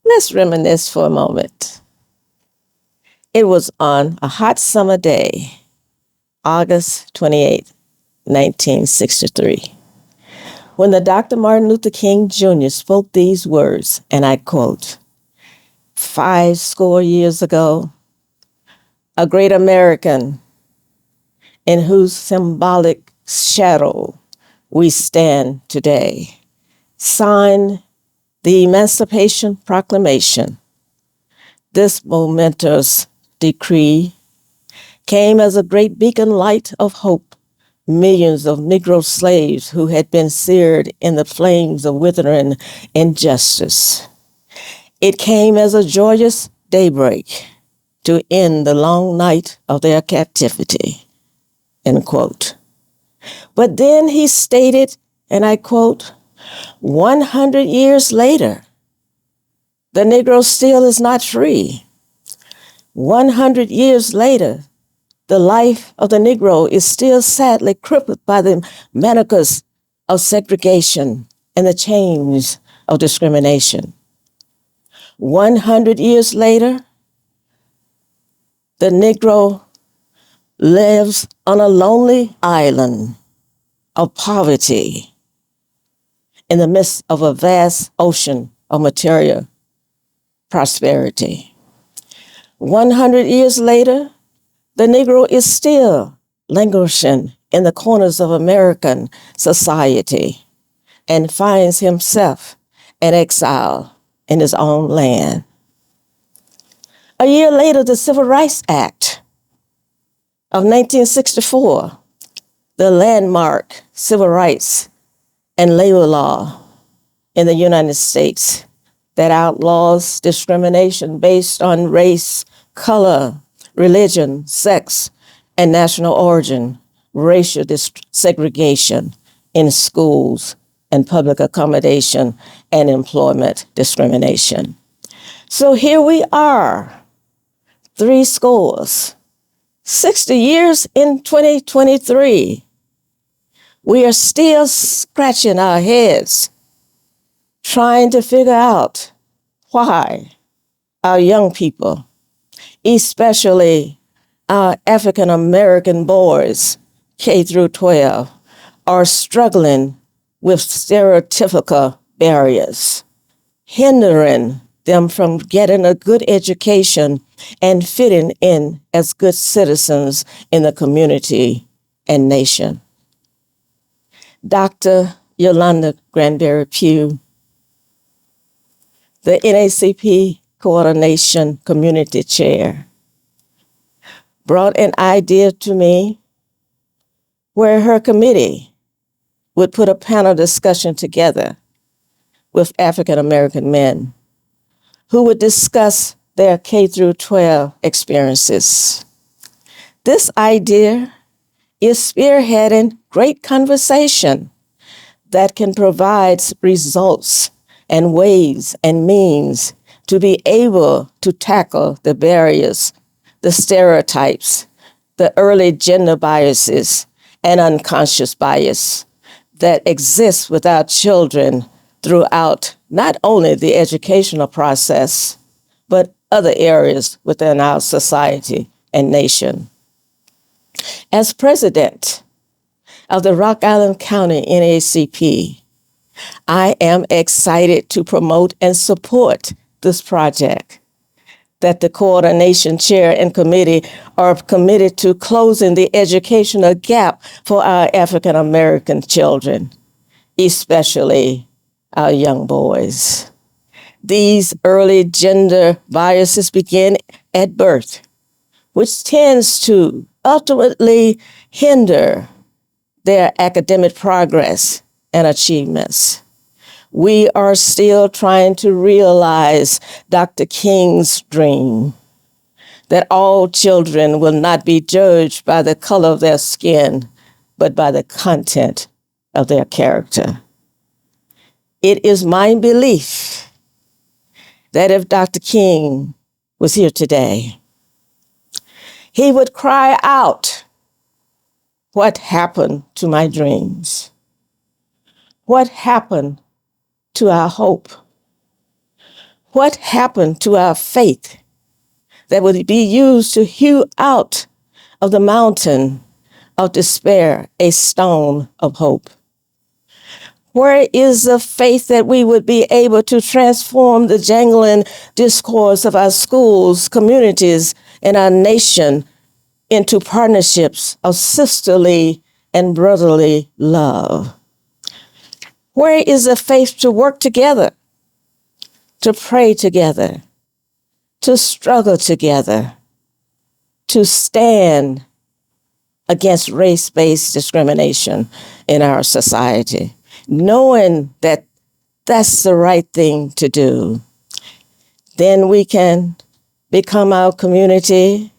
Let's reminisce for a moment. It was on a hot summer day, August 28th, 1963, when the Dr. Martin Luther King Jr. spoke these words, and I quote, 5 score years ago, a great American in whose symbolic shadow we stand today, signed the Emancipation Proclamation. This momentous decree came as a great beacon light of hope. Millions of Negro slaves who had been seared in the flames of withering injustice. It came as a joyous daybreak to end the long night of their captivity, end quote. But then he stated, and I quote, 100 years later, the Negro still is not free. 100 years later, the life of the Negro is still sadly crippled by the manacles of segregation and the chains of discrimination. 100 years later, the Negro lives on a lonely island of poverty in the midst of a vast ocean of material prosperity. 100 years later, the Negro is still languishing in the corners of American society and finds himself in exile in his own land. A year later, the Civil Rights Act of 1964, the landmark civil rights and labor law in the United States that outlaws discrimination based on race, color, religion, sex, and national origin, racial segregation in schools and public accommodation and employment discrimination. So here we are, 60 years in 2023. We are still scratching our heads, trying to figure out why our young people, especially our African American boys, K through 12, are struggling with stereotypical barriers, hindering them from getting a good education and fitting in as good citizens in the community and nation. Dr. Yolanda Granberry Pugh, the NAACP Coordination Community Chair, brought an idea to me where her committee would put a panel discussion together with African American men who would discuss their K through 12 experiences. This idea is spearheading great conversation that can provide results and ways and means to be able to tackle the barriers, the stereotypes, the early gender biases, and unconscious bias that exists with our children throughout not only the educational process, but other areas within our society and nation. As president of the Rock Island County NAACP, I am excited to promote and support this project that the coordination chair and committee are committed to closing the educational gap for our African American children, especially our young boys. These early gender biases begin at birth, which tends to ultimately hinder their academic progress and achievements. We are still trying to realize Dr. King's dream that all children will not be judged by the color of their skin, but by the content of their character. It is my belief that if Dr. King was here today, he would cry out, "What happened to my dreams? What happened to our hope? What happened to our faith that would be used to hew out of the mountain of despair a stone of hope? Where is the faith that we would be able to transform the jangling discourse of our schools, communities, and our nation into partnerships of sisterly and brotherly love? Where is the faith to work together, to pray together, to struggle together, to stand against race-based discrimination in our society, knowing that that's the right thing to do? Then we can become our community,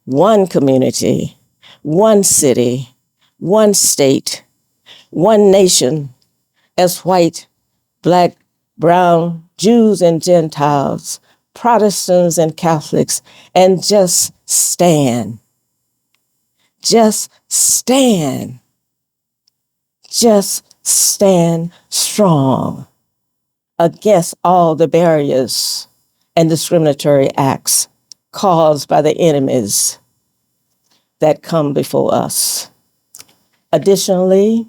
one city, one state, one nation, as white, black, brown, Jews and Gentiles, Protestants and Catholics, and just stand. Just stand. Just stand strong against all the barriers and discriminatory acts caused by the enemies that come before us. Additionally,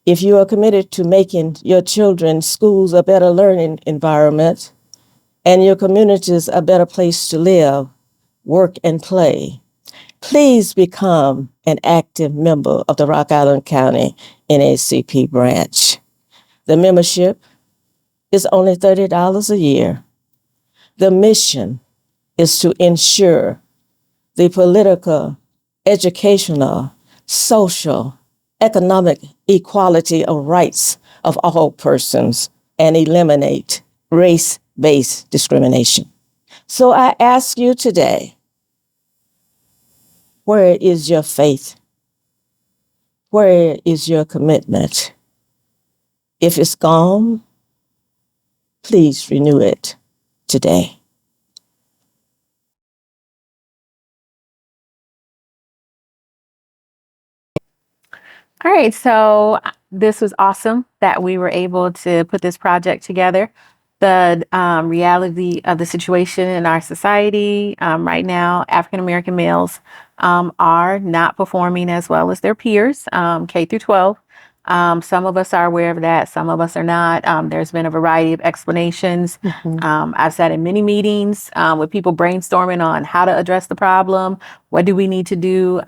if you are committed to making your children's schools a better learning environment and your communities a better place to live, work, and play, please become an active member of the Rock Island County NAACP branch. The membership is only $30 a year. The mission is to ensure the political, educational, social, economic equality of rights of all persons and eliminate race-based discrimination. So I ask you today, where is your faith? Where is your commitment? If it's gone, please renew it today. All right, so this was awesome that we were able to put this project together. The reality of the situation in our society right now, African American males are not performing as well as their peers, K through 12. Some of us are aware of that, some of us are not. There's been a variety of explanations. I've sat in many meetings with people brainstorming on how to address the problem, what do we need to do.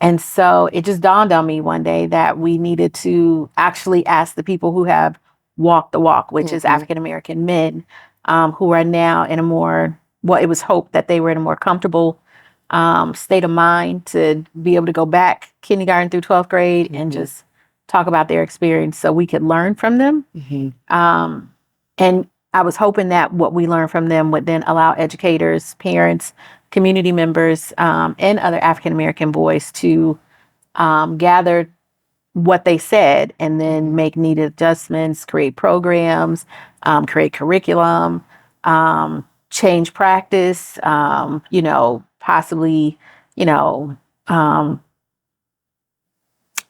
And so it just dawned on me one day that we needed to actually ask the people who have walked the walk, which is African American men, who are now in a more, well, it was hoped that they were in a more comfortable state of mind to be able to go back kindergarten through 12th grade and just talk about their experience so we could learn from them. And I was hoping that what we learned from them would then allow educators, parents, community members, and other African American boys to gather what they said and then make needed adjustments, create programs, create curriculum, change practice, possibly,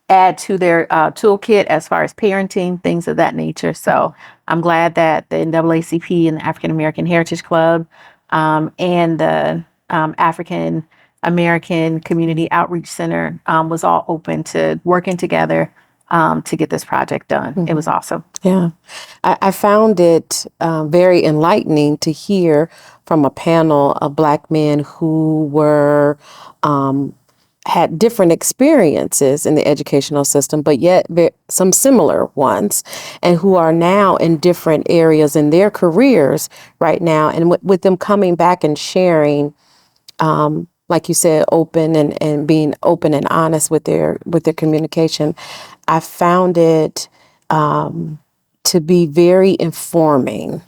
add to their toolkit as far as parenting, things of that nature. So I'm glad that the NAACP and the African American Heritage Club and the African American Community Outreach Center was all open to working together to get this project done. It was awesome. Yeah, I found it very enlightening to hear from a panel of Black men who were had different experiences in the educational system, but yet some similar ones, and who are now in different areas in their careers right now. And with them coming back and sharing, like you said, open and being open and honest with their communication, I found it to be very informing.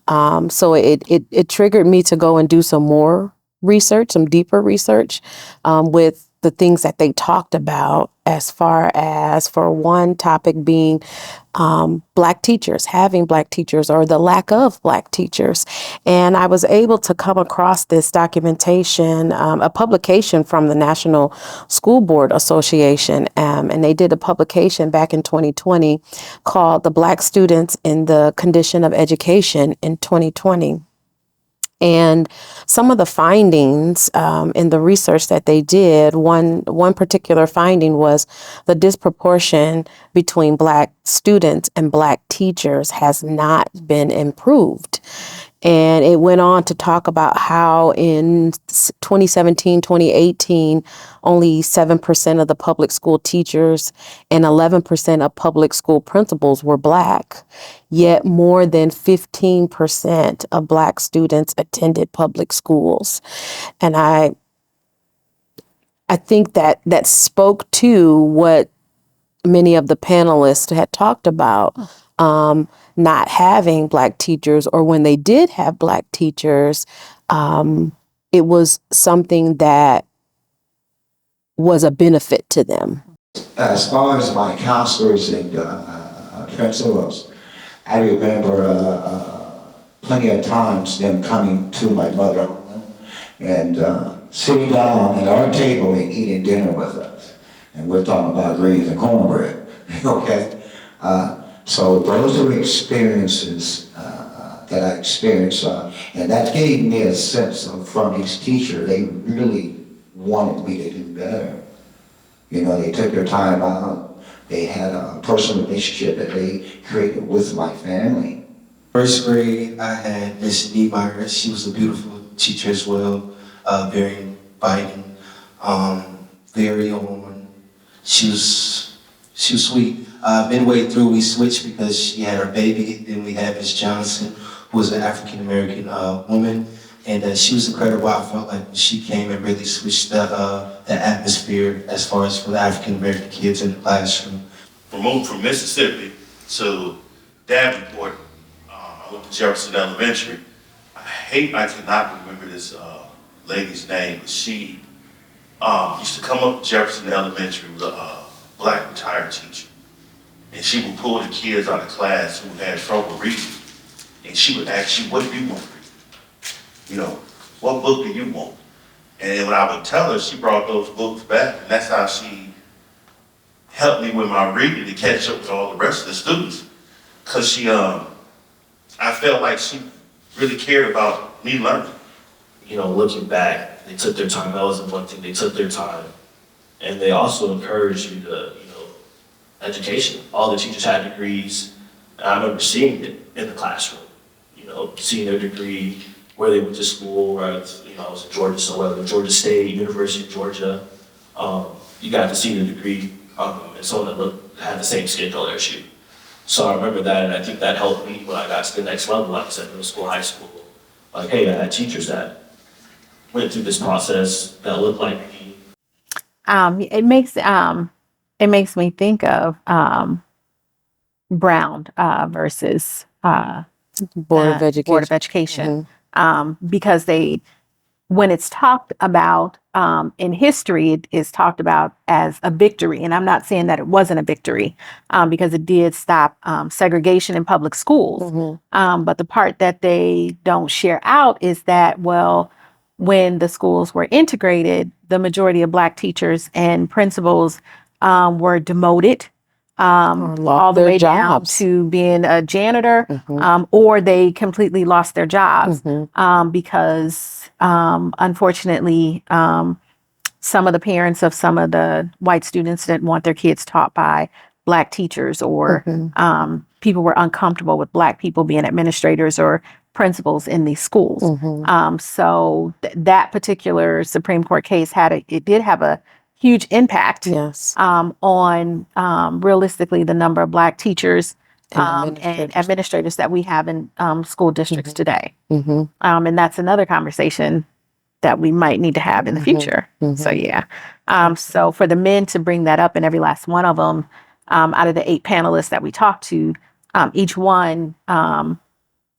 So it triggered me to go and do some more research, some deeper research with the things that they talked about, as far as, for one topic being Black teachers, having Black teachers, or the lack of Black teachers. And I was able to come across this documentation, a publication from the National School Board Association, and they did a publication back in 2020 called "The Black Students in the Condition of Education in 2020." And some of the findings in the research that they did, one particular finding was the disproportion between Black students and Black teachers has not been improved. And it went on to talk about how in 2017, 2018, only 7% of the public school teachers and 11% of public school principals were Black, yet more than 15% of Black students attended public schools. And I think that spoke to what many of the panelists had talked about, not having Black teachers, or when they did have Black teachers, it was something that was a benefit to them. As far as my counselors and principals, I remember plenty of times them coming to my mother and sitting down at our table and eating dinner with us. And we're talking about greens and cornbread, okay? So those are experiences that I experienced, and that gave me a sense of, from each teacher, they really wanted me to do better. You know, they took their time out. They had a personal relationship that they created with my family. First grade, I had Miss Niemeyer. She was a beautiful teacher as well, very inviting, very on. She was sweet. Midway through, we switched because she had her baby. Then we had Miss Johnson, who was an African-American woman, and she was incredible. I felt like she came and really switched the atmosphere as far as for the African-American kids in the classroom. Moved from Mississippi to Davenport. I went to Jefferson Elementary. I cannot remember this lady's name, but she used to come up to Jefferson Elementary with a Black retired teacher. And she would pull the kids out of class who had trouble reading. And she would ask you, what do you want to read? You know, what book do you want? And when I would tell her, she brought those books back, and that's how she helped me with my reading to catch up with all the rest of the students. Because she, I felt like she really cared about me learning. You know, looking back, they took their time. That was the one thing, they took their time. And they also encouraged you to, education. All the teachers had degrees. And I remember seeing it in the classroom, seeing their degree, where they went to school, right? I was in Georgia, so whether Georgia State, University of Georgia, you got to see the degree, and someone that had the same skin color as you. So I remember that, and I think that helped me when I got to the next level, like I said, middle school, high school. Like, hey, I had teachers that went through this process that looked like me. It makes me think of Brown versus Board of Education. Board of Education, because when it's talked about in history, it is talked about as a victory. And I'm not saying that it wasn't a victory, because it did stop segregation in public schools. But the part that they don't share out is that, well, when the schools were integrated, the majority of Black teachers and principals were demoted, all the way down to being a janitor, or they completely lost their jobs, because unfortunately, some of the parents of some of the white students didn't want their kids taught by Black teachers, or people were uncomfortable with Black people being administrators or principals in these schools. So that particular Supreme Court case did have a huge impact on realistically the number of Black teachers and administrators that we have in school districts today. And that's another conversation that we might need to have in the future. So yeah. So for the men to bring that up, and every last one of them, out of the 8 panelists that we talked to, each one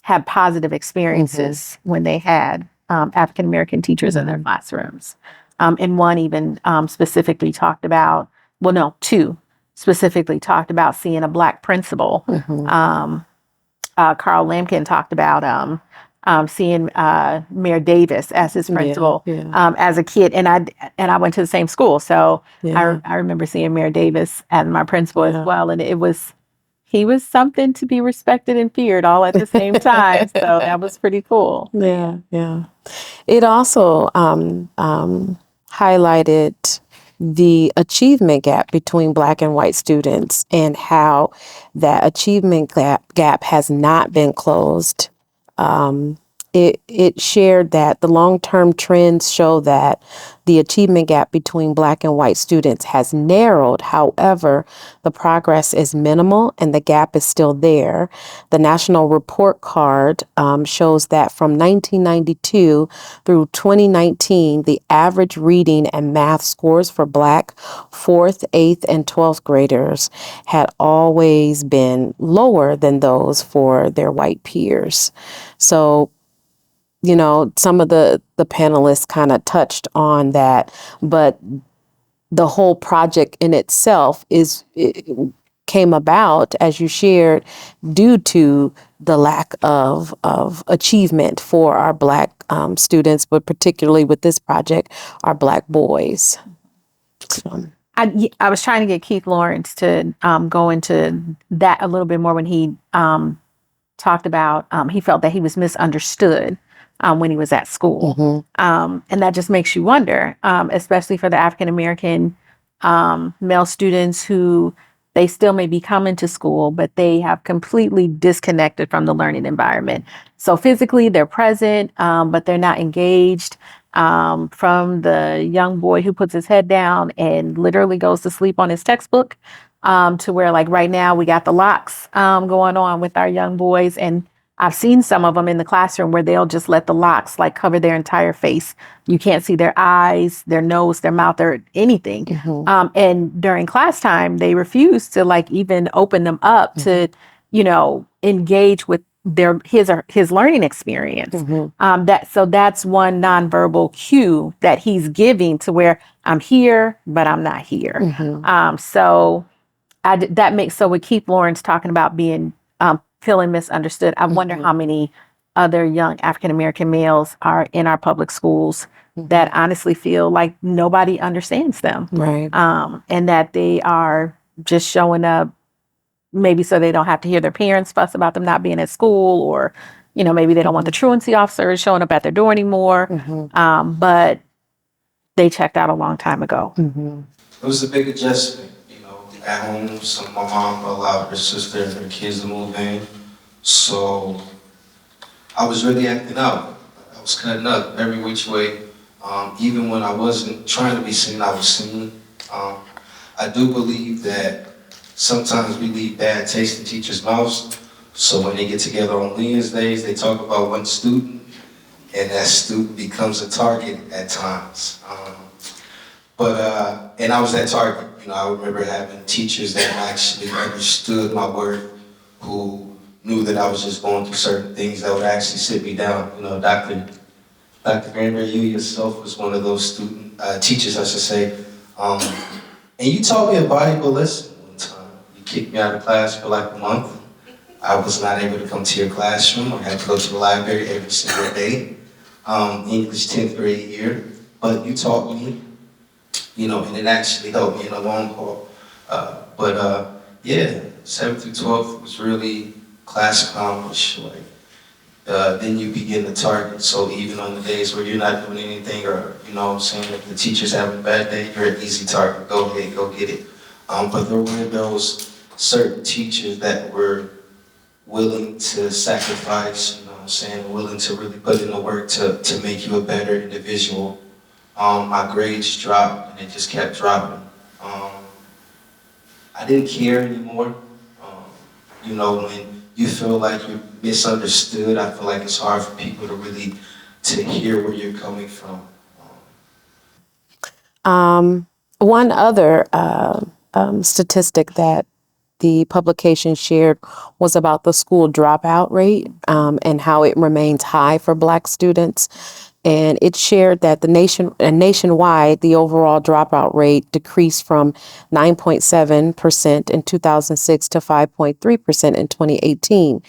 had positive experiences when they had African-American teachers in their classrooms. And one even specifically talked about, well, no, two specifically talked about seeing a Black principal. Carl Lampkin talked about seeing Mayor Davis as his principal as a kid, and I went to the same school, so I remember seeing Mayor Davis as my principal as well, and he was something to be respected and feared all at the same time. So that was pretty cool. Yeah. It also highlighted the achievement gap between Black and white students and how that achievement gap has not been closed. It shared that the long-term trends show that the achievement gap between Black and white students has narrowed. However, the progress is minimal and the gap is still there. The National Report Card shows that from 1992 through 2019, the average reading and math scores for Black 4th, 8th, and 12th graders had always been lower than those for their white peers. So, you know, some of the panelists kind of touched on that, but the whole project in itself came about, as you shared, due to the lack of achievement for our Black students, but particularly with this project, our Black boys. So. I was trying to get Keith Lawrence to go into that a little bit more when he talked about he felt that he was misunderstood when he was at school. And that just makes you wonder, especially for the African American male students who they still may be coming to school, but they have completely disconnected from the learning environment. So physically they're present, but they're not engaged. From the young boy who puts his head down and literally goes to sleep on his textbook, to where like right now we got the locks going on with our young boys, and I've seen some of them in the classroom where they'll just let the locks like cover their entire face. You can't see their eyes, their nose, their mouth, or anything. And during class time, they refuse to like even open them up to, you know, engage with his learning experience. So that's one nonverbal cue that he's giving to where I'm here, but I'm not here. So with Keith Lawrence talking about being feeling misunderstood, I wonder how many other young African American males are in our public schools that honestly feel like nobody understands them, Right. and that they are just showing up maybe so they don't have to hear their parents fuss about them not being at school, or you know, maybe they don't want the truancy officers showing up at their door anymore, but they checked out a long time ago. It was a big adjustment, you know, at home. So my mom allowed her sister and her kids to move in. So I was really acting out. I was cutting up every which way. Even when I wasn't trying to be seen, I was seen. I do believe that sometimes we leave bad taste in teachers' mouths. So when they get together on Wednesdays, they talk about one student, and that student becomes a target at times. And I was that target. You know, I remember having teachers that actually understood my work, who knew that I was just going through certain things that would actually sit me down. You know, Dr. Granberry, you yourself was one of those teachers, I should say. And you taught me a valuable lesson one time. You kicked me out of class for like a month. I was not able to come to your classroom. I had to go to the library every single day, English 10th grade year. But you taught me, you know, and it actually helped me in the long haul. Yeah, 7th through 12th was really class accomplished. Then you begin to target. So even on the days where you're not doing anything, or, you know, saying if the teacher's having a bad day, you're an easy target. Go ahead, go get it. But there were those certain teachers that were willing to sacrifice, you know what I'm saying, willing to really put in the work to make you a better individual. My grades dropped, and it just kept dropping. I didn't care anymore. You know, when you feel like you're misunderstood, I feel like it's hard for people to really to hear where you're coming from. One other statistic that the publication shared was about the school dropout rate and how it remains high for Black students. and it shared that nationwide, the overall dropout rate decreased from 9.7% in 2006 to 5.3% in 2018.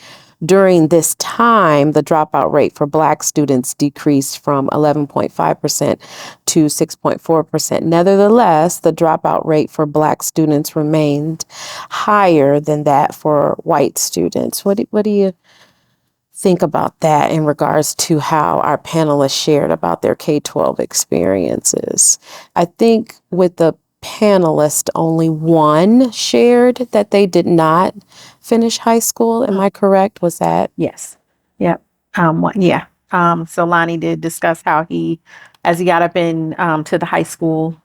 During this time, the dropout rate for Black students decreased from 11.5% to 6.4%. Nevertheless, the dropout rate for Black students remained higher than that for white students. What do you think about that in regards to how our panelists shared about their K-12 experiences? I think with the panelist, only one shared that they did not finish high school. Am I correct? Was that? Yes. Yep. Yeah. So Lonnie did discuss how he, as he got up in to the high school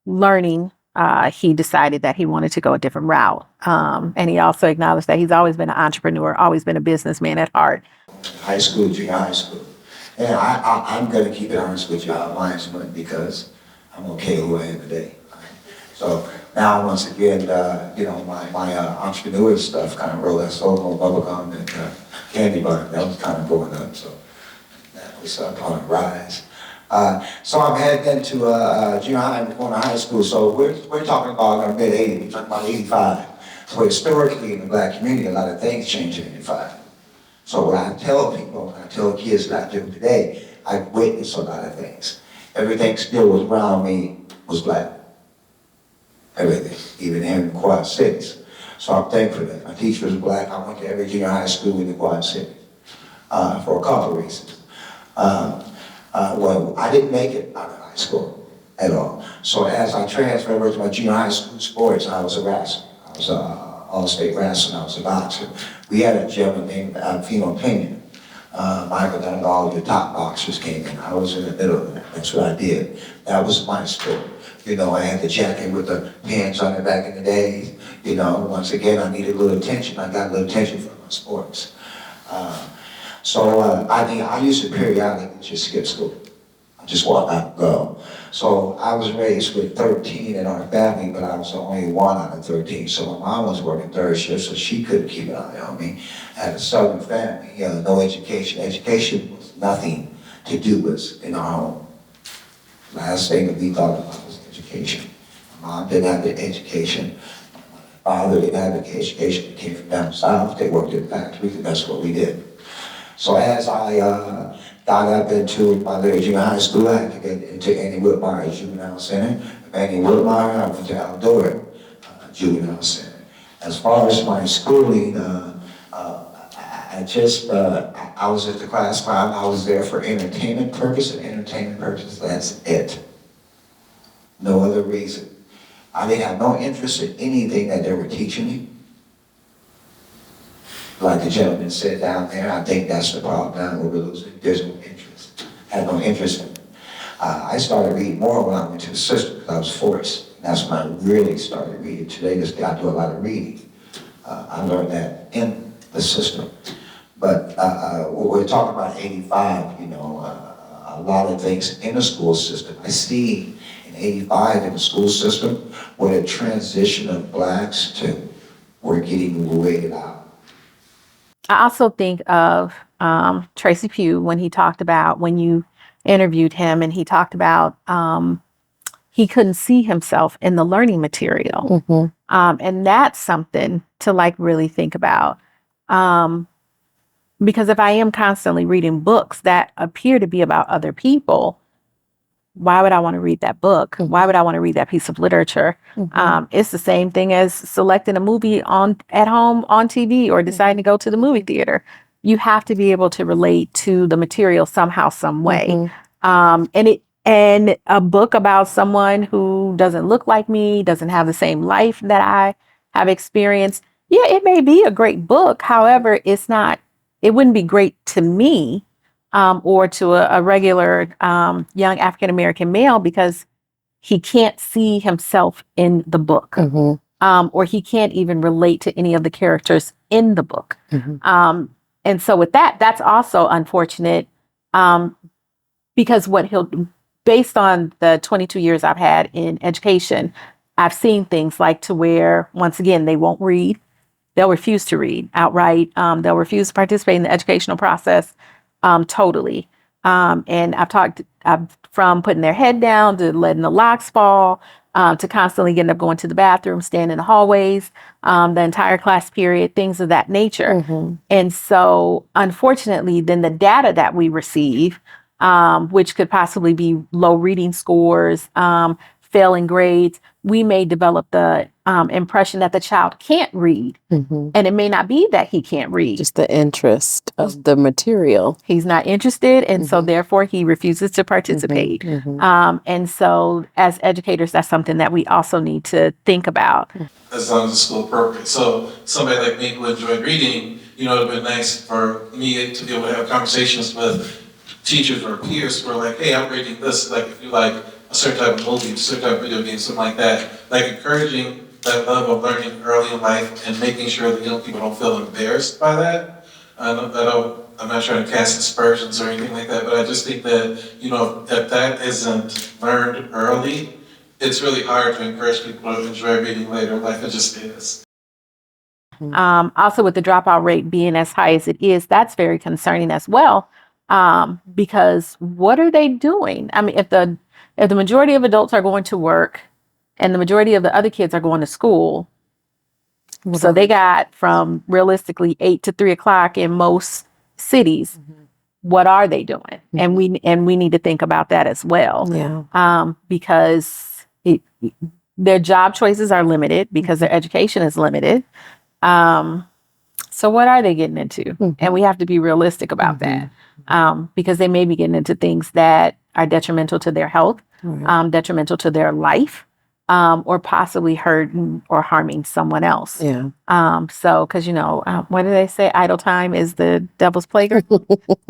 learning, he decided that he wanted to go a different route. And he also acknowledged that he's always been an entrepreneur, always been a businessman at heart. High school, junior high school. And I'm going to keep it honest with you, Lions Month, because I'm okay who I am today. So now, once again, my entrepreneur stuff kind of rolled that solo bubblegum and candy bar. That was kind of going up, so that was on a rise. So I'm heading into junior high and going to high school. So we're talking about our mid-80s, we're talking about 85. So historically in the Black community, a lot of things changed in 85. So what I tell people, when I tell kids that I do today, I've witnessed a lot of things. Everything still was around me was Black. Everything, even in the Quad Cities. So I'm thankful that my teacher was Black. I went to every junior high school in the Quad Cities for a couple of reasons. Well, I didn't make it out of high school at all. So as I transferred over to my junior high school sports, I was a wrestler. I was an all-state wrestler. I was a boxer. We had a gentleman named Fino Pena. Michael Dunn, all the top boxers came in. I was in the middle of that. That's what I did. That was my sport. You know, I had the jacket with the pants on it back in the days. You know, once again, I needed a little attention. I got a little attention from my sports. I used to periodically just skip school. I just walk out and go. So I was raised with 13 in our family, but I was the only one out of 13. So my mom was working third shift, so she couldn't keep an eye on me. I had a Southern family, no education. Education was nothing to do with in our home. Last thing that we thought about was education. My mom didn't have the education. My father didn't have the education. They came from down south. They worked in factories, and that's what we did. So as I got up into my little junior high school, I had to get into Annie Whitmire Juvenile Center. From Annie Whitmire, I went to Aldora Juvenile Center. As far as my schooling, I was at the class 5. I was there for entertainment purpose and entertainment purpose. That's it. No other reason. I didn't have no interest in anything that they were teaching me. Like the gentleman said down there, I think that's the problem now we're losing. There's no interest. I had no interest in it. I started reading more when I went to the system because I was forced. That's when I really started reading. Today, I do a lot of reading. I learned that in the system. But we're talking about 85, a lot of things in the school system. I see in 85 in the school system where the transition of Blacks to we're getting weighted out. I also think of Tracy Pugh when you interviewed him, and he talked about he couldn't see himself in the learning material. Mm-hmm. And that's something to really think about. Because if I am constantly reading books that appear to be about other people, why would I want to read that book? Mm-hmm. Why would I want to read that piece of literature? Mm-hmm. It's the same thing as selecting a movie at home on TV or deciding to go to the movie theater. You have to be able to relate to the material somehow, some way. Mm-hmm. And a book about someone who doesn't look like me, doesn't have the same life that I have experienced. Yeah, it may be a great book. However, it wouldn't be great to me or to a regular young African-American male because he can't see himself in the book. Mm-hmm. Or he can't even relate to any of the characters in the book. Mm-hmm. And so with that's also unfortunate because based on the 22 years I've had in education, I've seen things like to where, once again, they won't read. They'll refuse to read outright. They'll refuse to participate in the educational process totally. And I've from putting their head down to letting the locks fall, to constantly getting up, going to the bathroom, staying in the hallways, the entire class period, things of that nature. And so, unfortunately, then the data that we receive, which could possibly be low reading scores, failing grades, we may develop the impression that the child can't read. And it may not be that he can't read. Just the interest of the material. He's not interested, and so therefore he refuses to participate. And so, as educators, that's something that we also need to think about. As long as it's school appropriate. So somebody like me who enjoyed reading, it would have been nice for me to be able to have conversations with teachers or peers who are like, hey, I'm reading this, like if you like a certain type of movie, a certain type of video game, something like that. Like encouraging that love of learning early in life and making sure that young people don't feel embarrassed by that. I'm not trying to cast aspersions or anything like that, but I just think that, if that isn't learned early, it's really hard to encourage people to enjoy reading later in life. It just is. Also, with the dropout rate being as high as it is, that's very concerning as well. Because what are they doing? I mean, if the majority of adults are going to work and the majority of the other kids are going to school, so they got from realistically 8 to 3 o'clock in most cities. What are they doing? And we need to think about that as well. Yeah. Because their job choices are limited because their education is limited. So what are they getting into? And we have to be realistic about that. Because they may be getting into things that are detrimental to their health, detrimental to their life, or possibly hurting or harming someone else. Yeah. So, because, what do they say? Idle time is the devil's playground.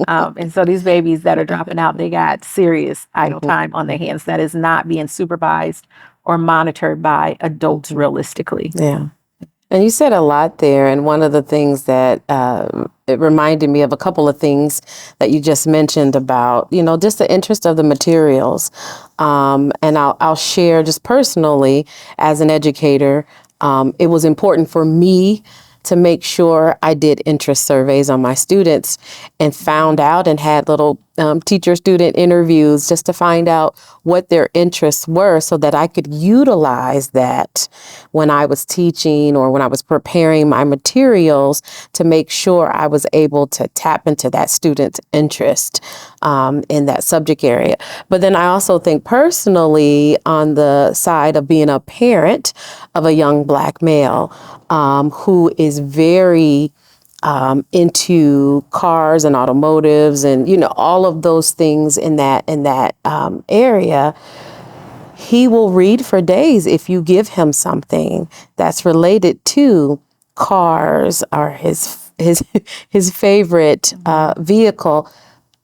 And so these babies that are dropping out, they got serious idle time on their hands that is not being supervised or monitored by adults realistically. Yeah. And you said a lot there. And one of the things that it reminded me of a couple of things that you just mentioned about, just the interest of the materials. And I'll share just personally as an educator, it was important for me to make sure I did interest surveys on my students and found out and had little teacher-student interviews just to find out what their interests were so that I could utilize that when I was teaching or when I was preparing my materials to make sure I was able to tap into that student's interest in that subject area. But then I also think personally on the side of being a parent of a young Black male who is very into cars and automotives and, all of those things in that area, he will read for days if you give him something that's related to cars or his favorite vehicle.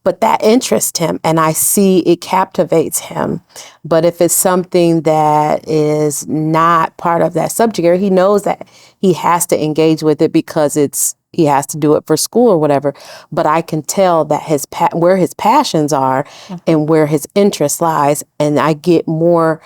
But that interests him and I see it captivates him. But if it's something that is not part of that subject area, he knows that he has to engage with it because he has to do it for school or whatever. But I can tell that where his passions are and where his interest lies. And I get more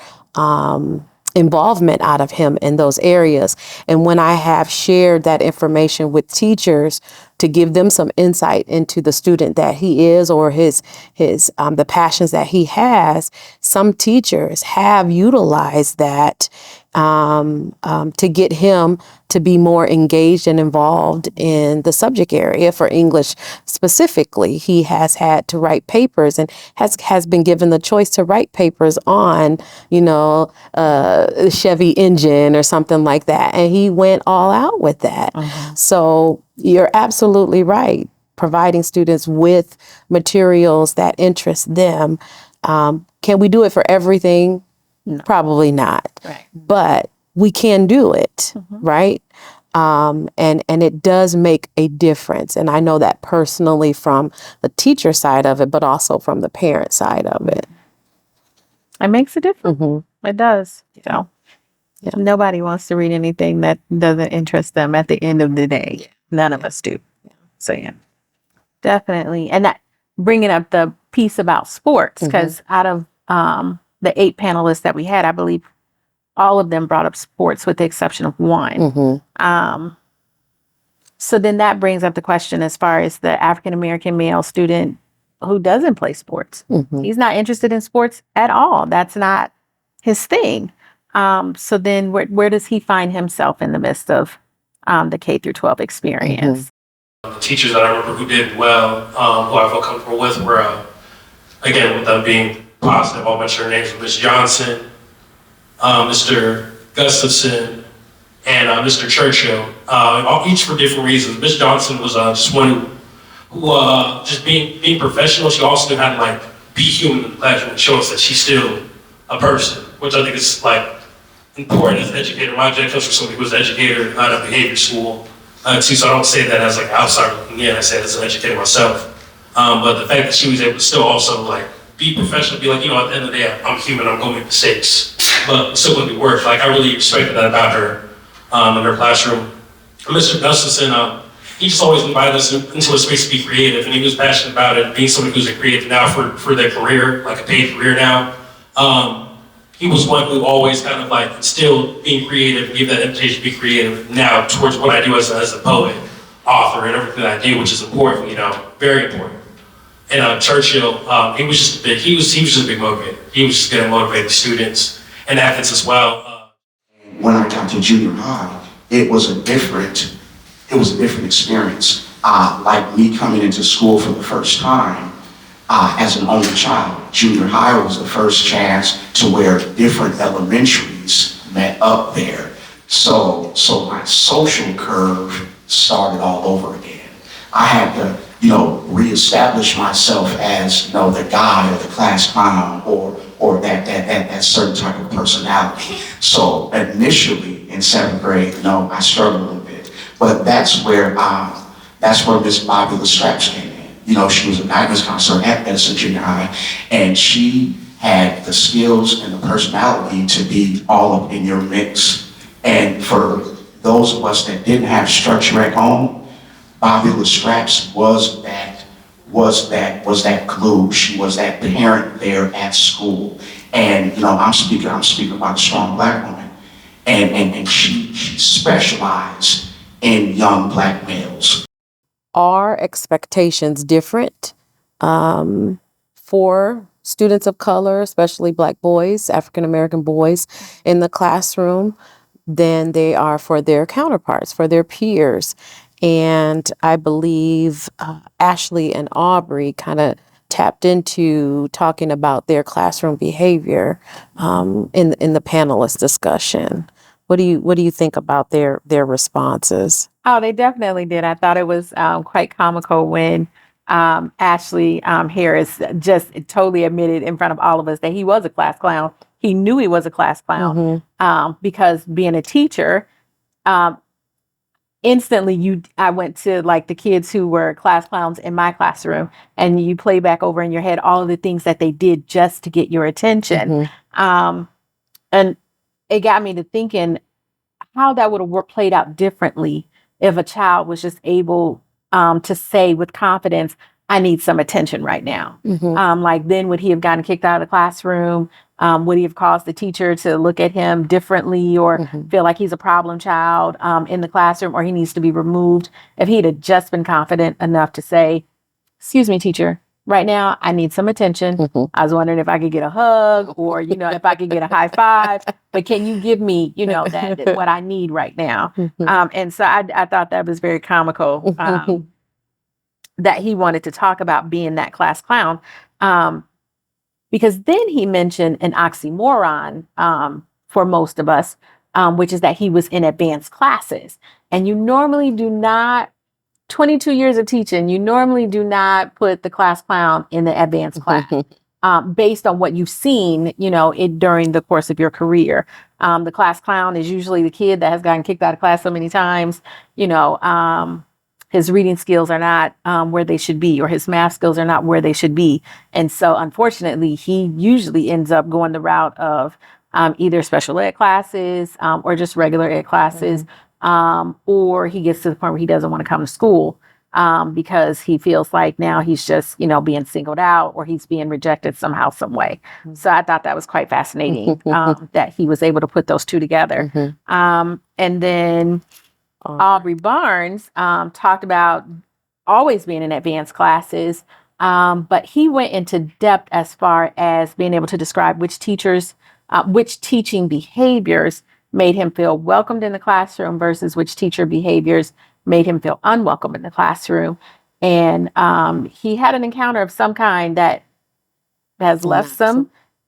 involvement out of him in those areas. And when I have shared that information with teachers to give them some insight into the student that he is or his the passions that he has, some teachers have utilized that to get him to be more engaged and involved in the subject area. For English specifically, he has had to write papers and has been given the choice to write papers on, a Chevy engine or something like that. And he went all out with that. So you're absolutely right. Providing students with materials that interest them. Can we do it for everything? No. Probably not. Right. But we can do it, right? And it does make a difference. And I know that personally from the teacher side of it, but also from the parent side of it. It makes a difference. It does. So nobody wants to read anything that doesn't interest them at the end of the day. None of us do. So definitely. And that bringing up the piece about sports, because out of the 8 panelists that we had, I believe all of them brought up sports with the exception of one. So then that brings up the question as far as the African American male student who doesn't play sports. Mhm. He's not interested in sports at all. That's not his thing. So then where does he find himself in the midst of the K through 12 experience? The teachers that I remember who did well, who I felt comfortable with were, again, with them being positive, I'll mention their names, Ms. Johnson, Mr. Gustafson, and Mr. Churchill, each for different reasons. Ms. Johnson was just one who just being professional, she also knew how to like be human in the classroom and show us that she's still a person, which I think is like important as an educator. My dad comes from somebody who was an educator at a behavior school too, so I don't say that as like outside looking in, I say it as an educator myself. But the fact that she was able to still also like be professional, be like, you know, at the end of the day, I'm human, I'm gonna make mistakes, but it's still gonna be work. Like I really respected that about her in her classroom. Mr. Gustafson, he just always invited us into a space to be creative, and he was passionate about it, being somebody who's a creative now for their career, like a paid career now. He was one who always kind of like instilled being creative and gave that invitation to be creative now towards what I do as a poet, author, and everything that I do, which is important, you know, very important. And Churchill, he was just a big motivator. He was just gonna motivate the students and athletes as well. When I got to junior high, it was a different experience. Like me coming into school for the first time as an only child. Junior high was the first chance to where different elementaries met up there. So my social curve started all over again. I had to, you know, reestablish myself as, you know, the guy or the class clown or that certain type of personality. So initially in 7th grade, you know, I struggled a little bit, but that's where Miss Bobby Lestraps came in. You know, she was a guidance counselor at Edison Junior High, and she had the skills and the personality to be all up in your mix. And for those of us that didn't have structure at home, Bobby Lestraps was that glue. She was that parent there at school. And you know, I'm speaking about a strong Black woman. And she specialized in young Black males. Are expectations different for students of color, especially Black boys, African American boys in the classroom, than they are for their counterparts, for their peers? And I believe Ashley and Aubrey kind of tapped into talking about their classroom behavior in the panelist discussion. What do you think about their responses? Oh, they definitely did. I thought it was quite comical when Ashley Harris just totally admitted in front of all of us that he was a class clown. He knew he was a class clown because being a teacher, instantly I went to like the kids who were class clowns in my classroom, and you play back over in your head all of the things that they did just to get your attention. And it got me to thinking how that would have played out differently if a child was just able to say with confidence, I need some attention right now. Like then would he have gotten kicked out of the classroom? Would he have caused the teacher to look at him differently or feel like he's a problem child in the classroom, or he needs to be removed? If he'd have just been confident enough to say, excuse me, teacher, right now I need some attention. I was wondering if I could get a hug or, you know, if I could get a high five, but can you give me, you know, that what I need right now? And so I thought that was very comical that he wanted to talk about being that class clown. Because then he mentioned an oxymoron for most of us, which is that he was in advanced classes. And you normally do not, 22 years of teaching, you normally do not put the class clown in the advanced class based on what you've seen, you know, during the course of your career. The class clown is usually the kid that has gotten kicked out of class so many times, you know, his reading skills are not where they should be, or his math skills are not where they should be. And so unfortunately, he usually ends up going the route of either special ed classes or just regular ed classes, or he gets to the point where he doesn't want to come to school because he feels like now he's just, you know, being singled out or he's being rejected somehow, some way. So I thought that was quite fascinating that he was able to put those two together. And then Aubrey Barnes talked about always being in advanced classes, But he went into depth as far as being able to describe which teaching behaviors made him feel welcomed in the classroom versus which teacher behaviors made him feel unwelcome in the classroom. And he had an encounter of some kind that has left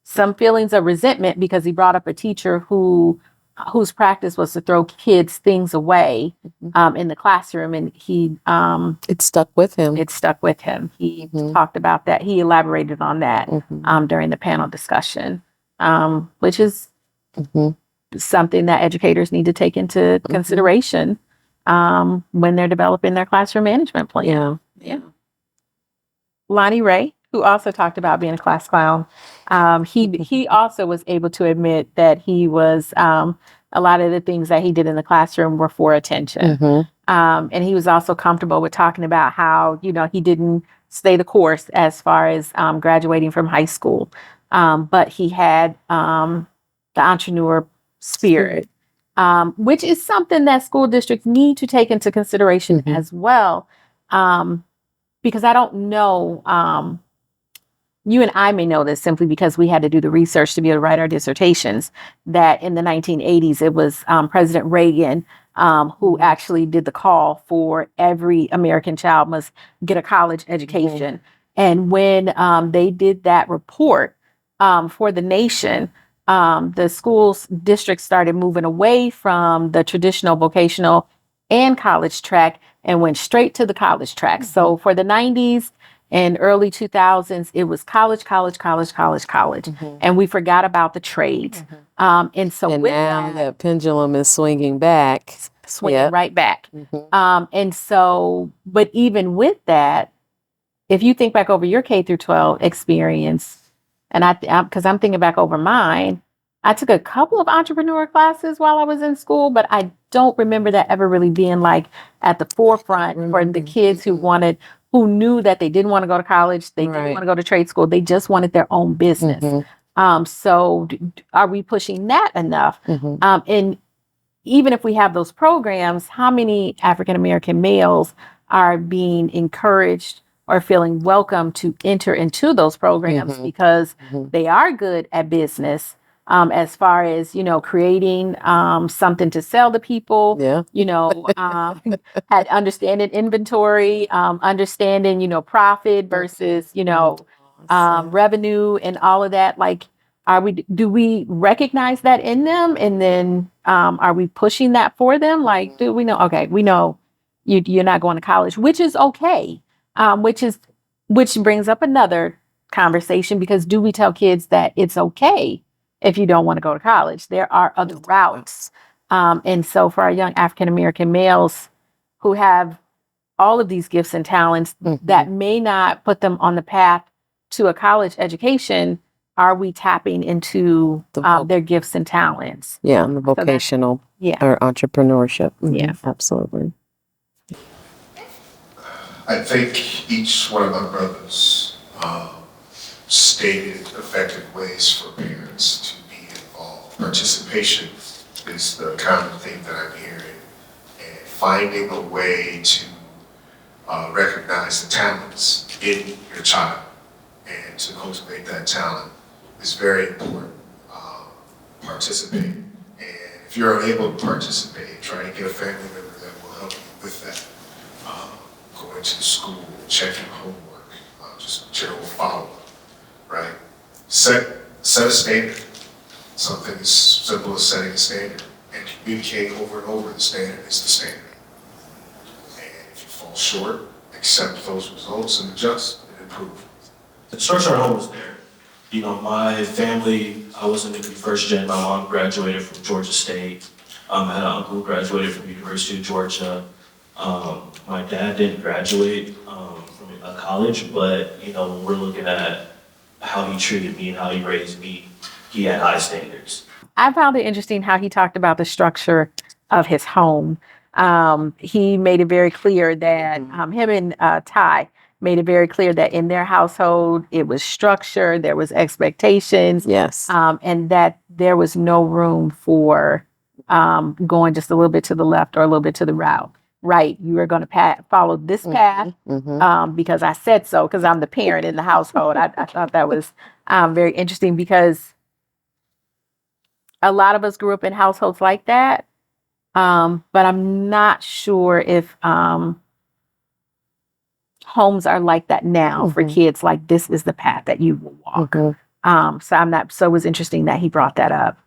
some feelings of resentment because he brought up a teacher whose practice was to throw kids things away in the classroom, and It stuck with him. it stuck with him. He Mhm. talked about that. He elaborated on that Mhm. during the panel discussion, which is Mhm. something that educators need to take into consideration when they're developing their classroom management plan. Yeah. Yeah. Lonnie Ray, who also talked about being a class clown, he also was able to admit that he was a lot of the things that he did in the classroom were for attention. Mhm. And he was also comfortable with talking about how, he didn't stay the course as far as graduating from high school. But he had the entrepreneur spirit, which is something that school districts need to take into consideration Mhm. as well. Because I don't know, you and I may know this simply because we had to do the research to be able to write our dissertations, that in the 1980s, it was President Reagan who actually did the call for every American child must get a college education. And when they did that report for the nation, the schools districts started moving away from the traditional vocational and college track and went straight to the college track. So for the 90s and early 2000s, it was college, college, college, college, college. And we forgot about the trades. And so And with now that, that pendulum is swinging back. swinging Yep. right back. Mhm. And so, but even with that, if you think back over your K through 12 experience, and because I'm thinking back over mine, I took a couple of entrepreneur classes while I was in school, but I don't remember that ever really being like at the forefront for the kids who knew that they didn't want to go to college, they didn't Right. want to go to trade school, they just wanted their own business. So are we pushing that enough? Mhm. And even if we have those programs, how many African American males are being encouraged or feeling welcome to enter into those programs because they are good at business, as far as, creating something to sell to people, Yeah. had understanding inventory, understanding, profit versus, revenue and all of that. Like, do we recognize that in them? And then, are we pushing that for them? Like, do we know? Okay, we know you're not going to college, which is okay. Which brings up another conversation, because do we tell kids that it's okay if you don't want to go to college? There are other routes. And so for our young African American males who have all of these gifts and talents that may not put them on the path to a college education, are we tapping into their gifts and talents? Yeah, and the vocational or entrepreneurship. Yeah. Absolutely. I think each one of my brothers stated effective ways for parents to be involved. Participation is the common theme that I'm hearing, and finding a way to recognize the talents in your child and to cultivate that talent is very important. Participate, and if you're unable to participate, try to get a family member that will help you with that. Going to school, checking homework, just general follow-up, right? Set a standard. Something as simple as setting a standard and communicating over and over the standard is the standard. And if you fall short, accept those results and adjust and improve. The structure at home was there. My family, I wasn't going to be first gen. My mom graduated from Georgia State. I had an uncle who graduated from the University of Georgia. My dad didn't graduate from a college, but when we're looking at how he treated me and how he raised me, he had high standards. I found it interesting how he talked about the structure of his home. He made it very clear that him and Ty made it very clear that in their household, it was structure, there was expectations, Yes. and that there was no room for going just a little bit to the left or a little bit to the right. right, you are going to follow this path because I said so, because I'm the parent in the household. I thought that was very interesting because a lot of us grew up in households like that. But I'm not sure if homes are like that now for kids. Like, this is the path that you will walk. So I'm not. So it was interesting that he brought that up.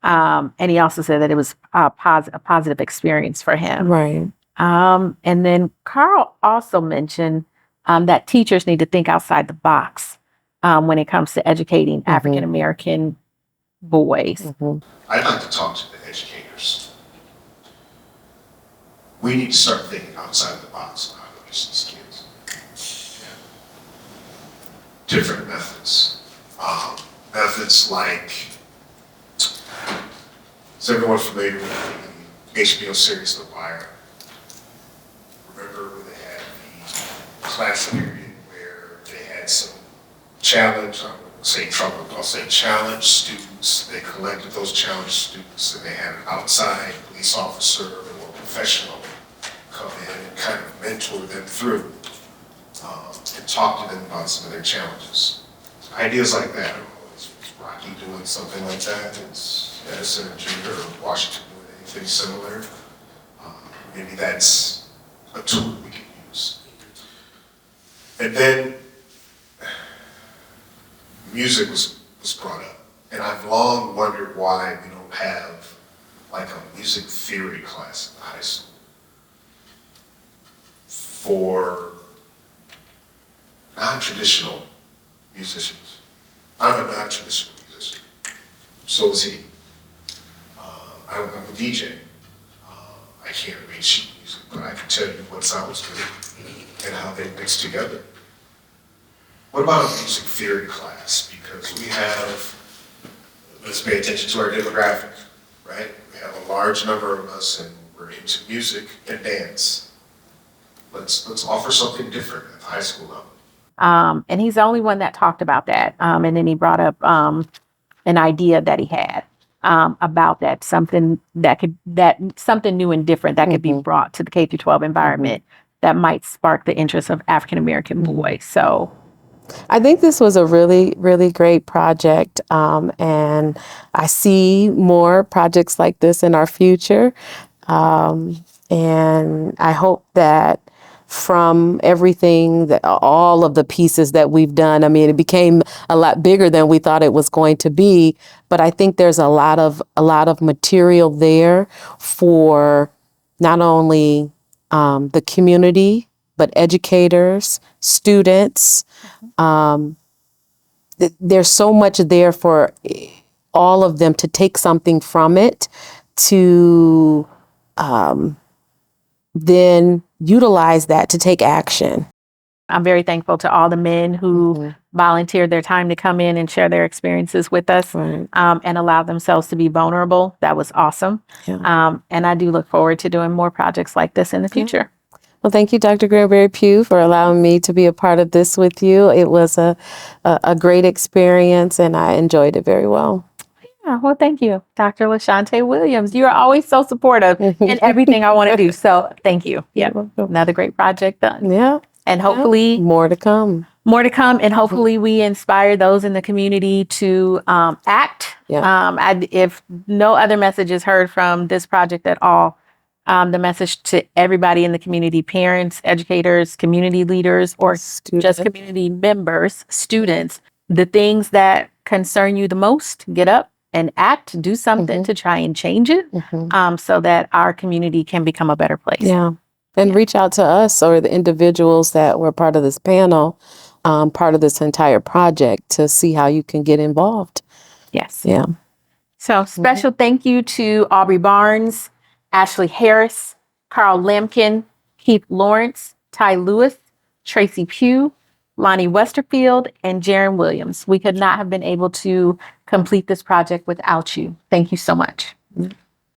And he also said that it was a positive experience for him. Right. And then Carl also mentioned that teachers need to think outside the box when it comes to educating African American boys. I'd like to talk to the educators. We need to start thinking outside the box on how to reach these kids. Yeah. Different methods. Methods like, is everyone familiar with the HBO series The Wire? Remember when they had the class period where they had some challenge, I won't say trouble, I'll say challenge students. They collected those challenge students and they had an outside police officer or more professional come in and kind of mentor them through and talk to them about some of their challenges. Ideas like that. Is Rocky doing something like that? Is Edison Jr. or Washington doing anything similar? Maybe that's a tool we can use. And then music was brought up. And I've long wondered why we don't have like a music theory class in high school for non-traditional musicians. I'm a non-traditional musician. So is he. I'm a DJ. I can't read sheet music, but I can tell you what sounds good and how they mix together. What about a music theory class? Because we have, let's pay attention to our demographic, right? We have a large number of us and we're into music and dance. Let's offer something different at the high school level. And he's the only one that talked about that. And then he brought up an idea that he had about that, something something new and different that could be brought to the K through 12 environment that might spark the interest of African American boys. So I think this was a really, really great project. And I see more projects like this in our future. And I hope that from everything, that all of the pieces that we've done, I mean, it became a lot bigger than we thought it was going to be. But I think there's a lot of material there for not only the community, but educators, students. There's so much there for all of them to take something from it, to then utilize that to take action. I'm very thankful to all the men who volunteered their time to come in and share their experiences with us and allow themselves to be vulnerable. That was awesome. Yeah. And I do look forward to doing more projects like this in the future. Well, thank you, Dr. Granberry Pugh, for allowing me to be a part of this with you. It was a great experience, and I enjoyed it very well. Yeah, well, thank you, Dr. LaShante Williams. You are always so supportive in everything I want to do. So thank you. Yeah, another great project done. Yeah. And hopefully more to come. More to come. And hopefully we inspire those in the community to act. Yeah. If no other message is heard from this project at all, the message to everybody in the community, parents, educators, community leaders, or just community members, students, the things that concern you the most, get up and act, do something to try and change it so that our community can become a better place. Yeah. And reach out to us or the individuals that were part of this panel, part of this entire project, to see how you can get involved. Yes. Yeah. So special thank you to Aubrey Barnes, Ashley Harris, Carl Lampkin, Keith Lawrence, Ty Lewis, Tracy Pugh, Lonnie Westerfield, and Jaron Williams. We could not have been able to complete this project without you. Thank you so much.